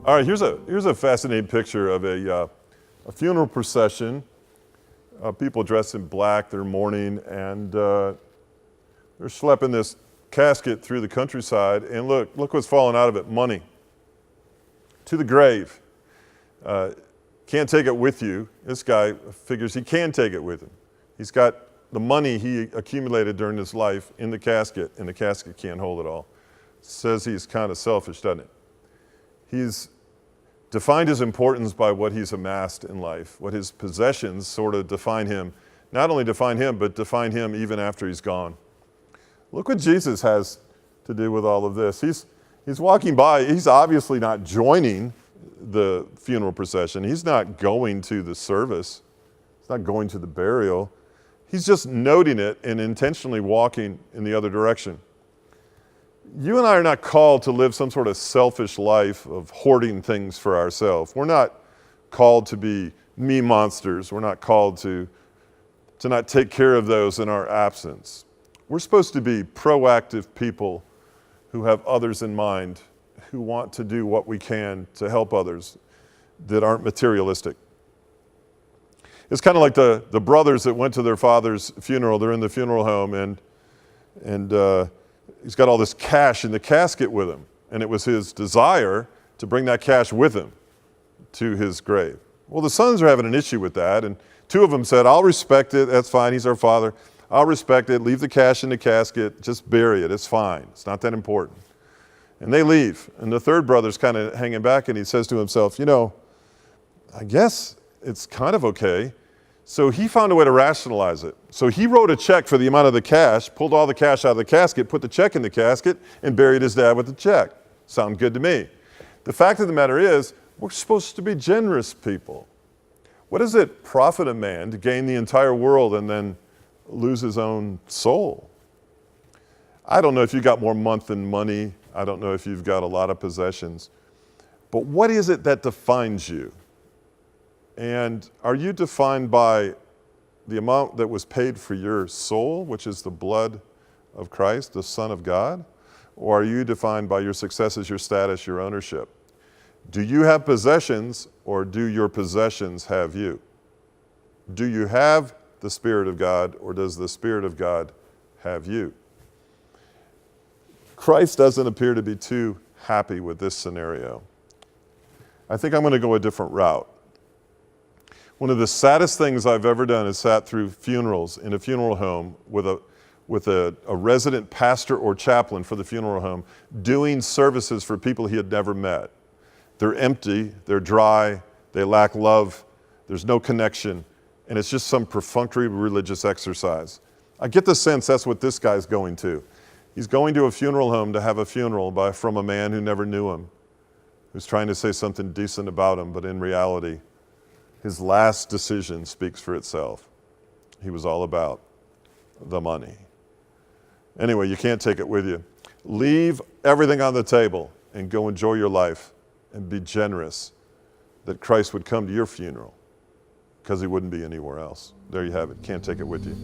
All right, here's a fascinating picture of a funeral procession. People dressed in black, they're mourning, and they're schlepping this casket through the countryside. And look what's falling out of it: money. To the grave. Can't take it with you. This guy figures he can take it with him. He's got the money he accumulated during his life in the casket, and the casket can't hold it all. Says he's kind of selfish, doesn't it? He's defined his importance by what he's amassed in life, what his possessions sort of define him. Not only define him, but define him even after he's gone. Look what Jesus has to do with all of this. He's walking by. He's obviously not joining the funeral procession. He's not going to the service. He's not going to the burial. He's just noting it and intentionally walking in the other direction. You and I are not called to live some sort of selfish life of hoarding things for ourselves. We're not called to be me monsters. We're not called to not take care of those in our absence. We're supposed to be proactive people who have others in mind, who want to do what we can to help others that aren't materialistic. It's kind of like the brothers that went to their father's funeral. They're in the funeral home, and he's got all this cash in the casket with him. And it was his desire to bring that cash with him to his grave. Well, the sons are having an issue with that, and two of them said, "I'll respect it, that's fine, he's our father. I'll respect it, leave the cash in the casket, just bury it, it's fine, it's not that important." And they leave, and the third brother's kind of hanging back, and he says to himself, I guess it's kind of okay. So he found a way to rationalize it. So he wrote a check for the amount of the cash, pulled all the cash out of the casket, put the check in the casket, and buried his dad with the check. Sound good to me. The fact of the matter is, we're supposed to be generous people. What does it profit a man to gain the entire world and then lose his own soul? I don't know if you got more month than money. I don't know if you've got a lot of possessions. But what is it that defines you? And are you defined by the amount that was paid for your soul, which is the blood of Christ, the Son of God? Or are you defined by your successes, your status, your ownership? Do you have possessions, or do your possessions have you? Do you have the Spirit of God, or does the Spirit of God have you? Christ doesn't appear to be too happy with this scenario. I think I'm going to go a different route. One of the saddest things I've ever done is sat through funerals in a funeral home with a resident pastor or chaplain for the funeral home doing services for people he had never met. They're empty, they're dry, they lack love, there's no connection, and it's just some perfunctory religious exercise. I get the sense that's what this guy's going to. He's going to a funeral home to have a funeral from a man who never knew him, who's trying to say something decent about him, but in reality, his last decision speaks for itself. He was all about the money. Anyway, you can't take it with you. Leave everything on the table and go enjoy your life and be generous that Christ would come to your funeral, because he wouldn't be anywhere else. There you have it. Can't take it with you.